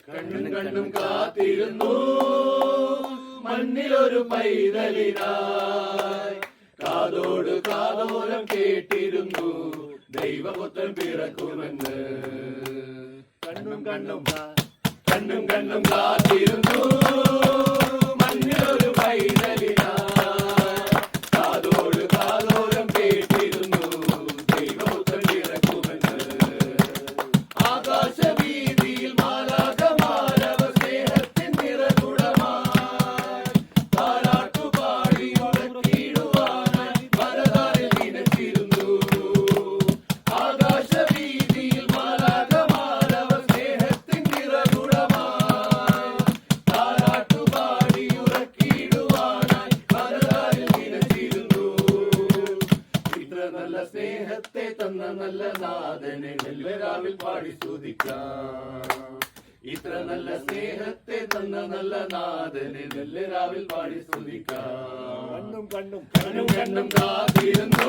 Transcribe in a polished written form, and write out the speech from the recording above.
കണ്ണും കണ്ണും കാത്തിരുന്നു മണ്ണിലൊരു പൈതലിനായി. കാതോട് കാതോരം കേട്ടിരുന്നു ദൈവപുത്രൻ പിറക്കുമെന്ന്. കണ്ണും കണ്ണും കണ്ണും കണ്ണും കാത്തിരുന്നു മണ്ണിലൊരു പൈതലിനായി. കാതോട് കാതോരം കേട്ടിരുന്നു ദൈവപുത്രൻ പിറക്കുമെന്ന്. ആകാശവീതിയിൽ മാലാഖമാരവ സ്നേഹത്തിൻ നിറകുടമായി താരാട്ടുപാടി ഉറക്കിടുവാനായി വരദാരിൽ നിനച്ചിരുന്നു. ആകാശവീതിയിൽ മാലാഖമാരവ സ്നേഹത്തിൻ നിറകുടമായി താരാട്ടുപാടി ഉറക്കിടുവാനായി വരദാരിൽ നിനച്ചിരുന്നു. ഇത്ര നല്ല സ്നേഹത്തെ തന്ന നല്ല നാഥനെ നെല്ലരാവിൽ പാടി സ്തുതിക്കാം. ഇത്ര നല്ല സ്നേഹത്തെ തന്ന നല്ല നാഥനെ നെല്ലരാവിൽ പാടി സ്തുതിക്കാം. കണ്ണും കണ്ണും കണ്ണും കണ്ണും കാത്തിരുന്നു